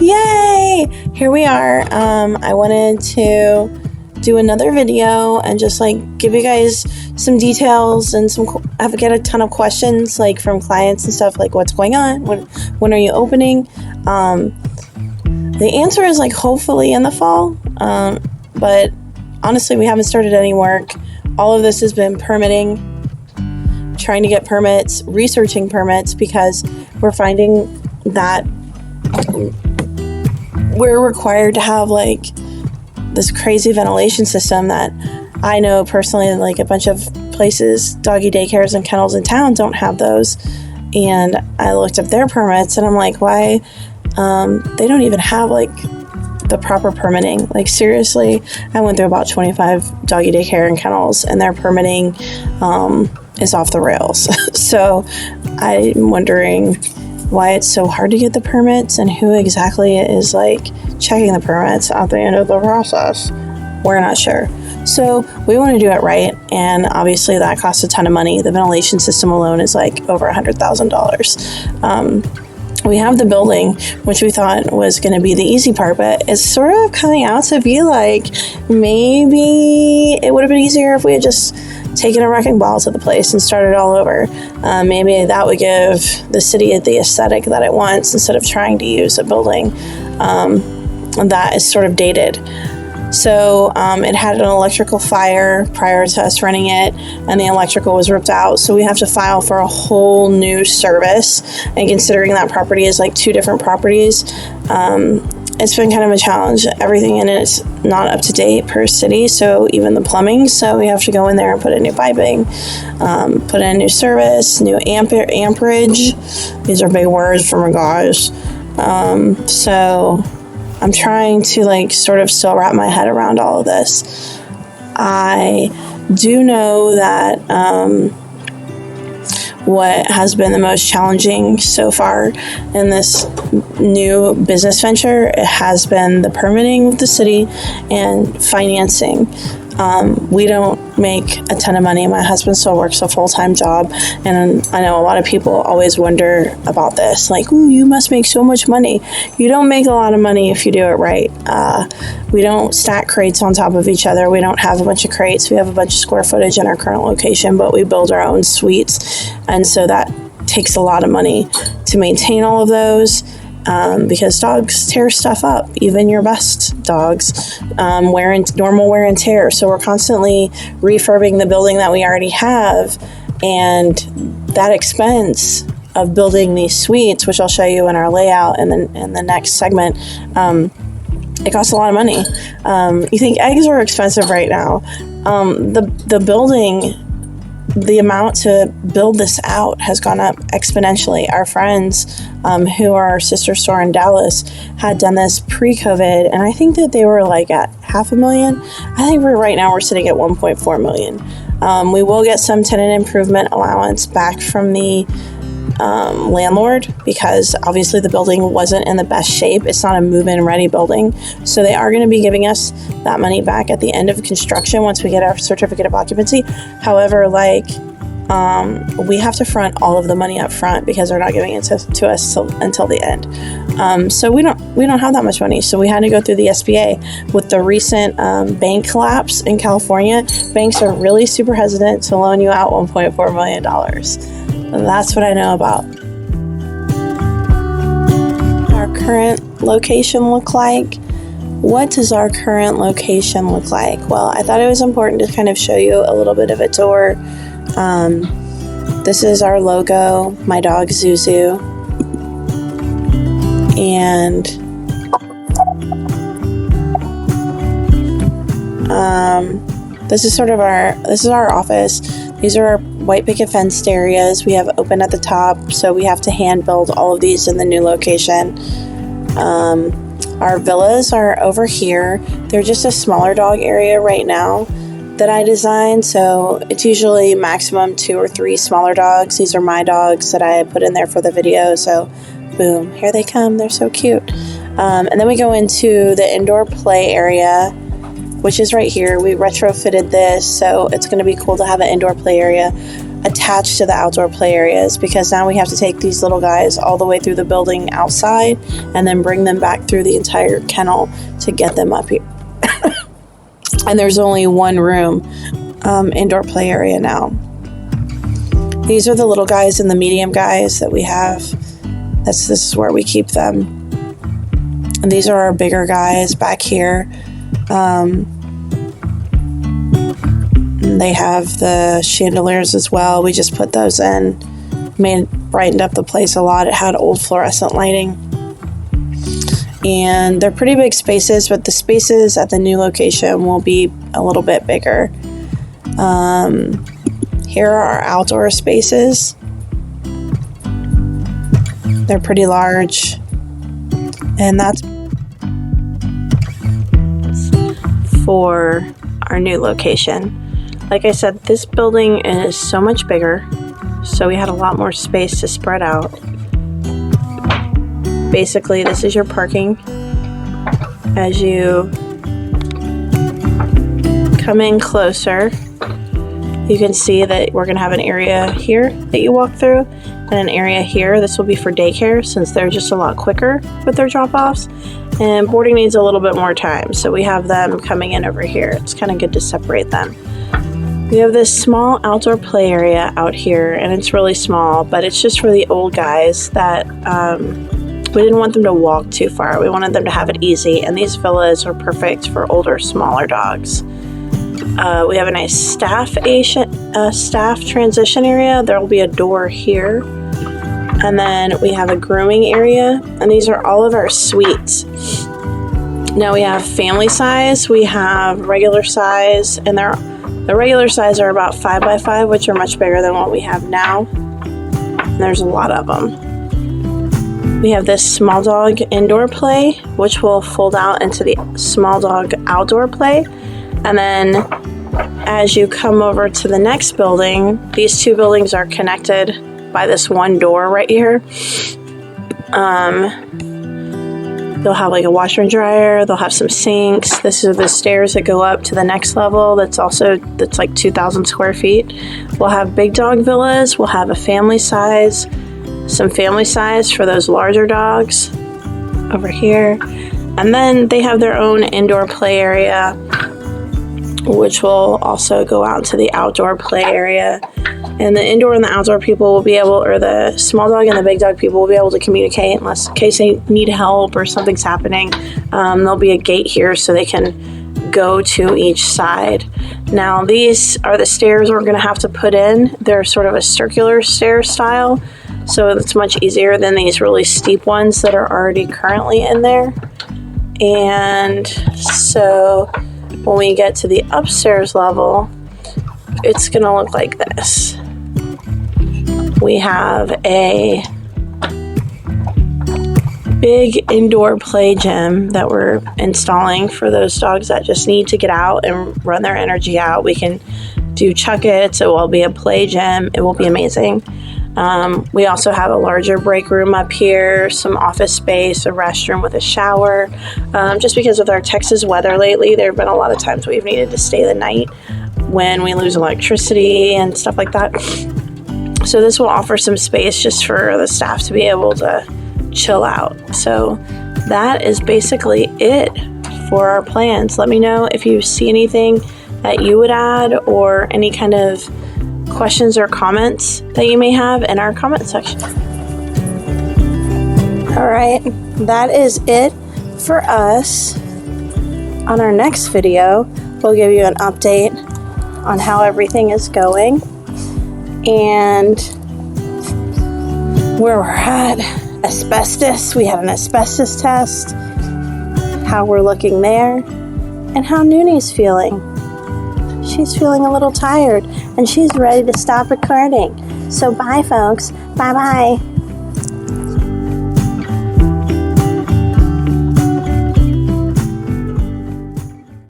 Yay! Here we are. I wanted to do another video and just like give you guys some details and get a ton of questions like from clients and stuff, like what's going on, when are you opening. The answer is like hopefully in the fall, but honestly we haven't started any work. All of this has been permitting, trying to get permits, researching permits, because we're finding that we're required to have like this crazy ventilation system that I know personally, like a bunch of places, doggy daycares and kennels in town don't have those. And I looked up their permits and I'm like, why? They don't even have like the proper permitting. Like seriously, I went through about 25 doggy daycare and kennels and their permitting is off the rails. So I'm wondering why it's so hard to get the permits and who exactly is like checking the permits at the end of the process. We're not sure. So we want to do it right, and obviously that costs a ton of money. The ventilation system alone is like over $100,000. We have the building, which we thought was going to be the easy part, but it's sort of coming out to be like maybe it would have been easier if we had just taken a wrecking ball to the place and started all over. Maybe that would give the city the aesthetic that it wants, instead of trying to use a building that is sort of dated. So it had an electrical fire prior to us renting it, and the electrical was ripped out. So we have to file for a whole new service. And considering that property is like two different properties, it's been kind of a challenge. Everything in it is not up to date per city, so even the plumbing. So we have to go in there and put in new piping, put in a new service, new amperage. These are big words for my guys. So I'm trying to like sort of still wrap my head around all of this. I do know that what has been the most challenging so far in this new business venture, it has been the permitting with the city and financing. We don't make a ton of money. My husband still works a full-time job, and I know a lot of people always wonder about this, like, ooh, you must make so much money. You don't make a lot of money if you do it right. We don't stack crates on top of each other. We don't have a bunch of crates. We have a bunch of square footage in our current location, but we build our own suites, and so that takes a lot of money to maintain all of those. Because dogs tear stuff up, even your best dogs, normal wear and tear. So we're constantly refurbing the building that we already have, and that expense of building these suites, which I'll show you in our layout in the next segment, it costs a lot of money. You think eggs are expensive right now? The building, the amount to build this out has gone up exponentially. Our friends who are our sister store in Dallas had done this pre-COVID, and I think that they were like at $500,000. I think right now we're sitting at $1.4 million. We will get some tenant improvement allowance back from the landlord, because obviously the building wasn't in the best shape. It's not a move-in ready building, so they are going to be giving us that money back at the end of construction once we get our certificate of occupancy. However, like we have to front all of the money up front because they're not giving it to us until the end. So we don't have that much money, so we had to go through the SBA. With the recent bank collapse in California, banks are really super hesitant to loan you out $1.4 million. That's what I know about. Our current location look like? What does our current location look like? Well, I thought it was important to kind of show you a little bit of a tour. This is our logo, my dog Zuzu. And this is our office. These are our white picket fenced areas. We have open at the top, so we have to hand build all of these in the new location. Our villas are over here. They're just a smaller dog area right now that I designed, so it's usually maximum 2 or 3 smaller dogs. These are my dogs that I put in there for the video, so boom, here they come. They're so cute. And then we go into the indoor play area, which is right here. We retrofitted this, so it's going to be cool to have an indoor play area. attached to the outdoor play areas, because now we have to take these little guys all the way through the building outside and then bring them back through the entire kennel to get them up here. And there's only one room, indoor play area now. These are the little guys and the medium guys that we have. This is where we keep them. And these are our bigger guys back here. They have the chandeliers as well. We just put those in. Brightened up the place a lot. It had old fluorescent lighting. And they're pretty big spaces, but the spaces at the new location will be a little bit bigger. Here are our outdoor spaces. They're pretty large. And that's for our new location. Like I said, this building is so much bigger, so we had a lot more space to spread out. Basically, this is your parking. As you come in closer, you can see that we're going to have an area here that you walk through, and an area here. This will be for daycare, since they're just a lot quicker with their drop-offs, and boarding needs a little bit more time, so we have them coming in over here. It's kind of good to separate them. We have this small outdoor play area out here, and it's really small, but it's just for the old guys that we didn't want them to walk too far. We wanted them to have it easy, and these villas are perfect for older, smaller dogs. We have a nice staff transition area. There will be a door here. And then we have a grooming area, and these are all of our suites. Now we have family size, we have regular size, and the regular size are about 5x5, which are much bigger than what we have now. And there's a lot of them. We have this small dog indoor play, which will fold out into the small dog outdoor play. And then as you come over to the next building, these two buildings are connected by this one door right here. They'll have like a washer and dryer. They'll have some sinks. This is the stairs that go up to the next level. That's like 2,000 square feet. We'll have big dog villas. We'll have a family size, some family size for those larger dogs over here. And then they have their own indoor play area, which will also go out to the outdoor play area. And the indoor and the outdoor people will be able, or the small dog and the big dog people will be able to communicate in case they need help or something's happening. There'll be a gate here so they can go to each side. Now these are the stairs we're going to have to put in. They're sort of a circular stair style, so it's much easier than these really steep ones that are already currently in there. And so when we get to the upstairs level, it's going to look like this. We have a big indoor play gym that we're installing for those dogs that just need to get out and run their energy out. We can do chuck-its. It will be a play gym. It will be amazing. We also have a larger break room up here, some office space, a restroom with a shower. Just because with our Texas weather lately, there have been a lot of times we've needed to stay the night when we lose electricity and stuff like that. So this will offer some space just for the staff to be able to chill out. So that is basically it for our plans. Let me know if you see anything that you would add or any kind of questions or comments that you may have in our comment section. All right, that is it for us. On our next video, we'll give you an update on how everything is going and where we're at. Asbestos, we had an asbestos test, how we're looking there, and how Nooney's feeling. She's feeling a little tired and she's ready to stop recording. So bye folks, bye bye.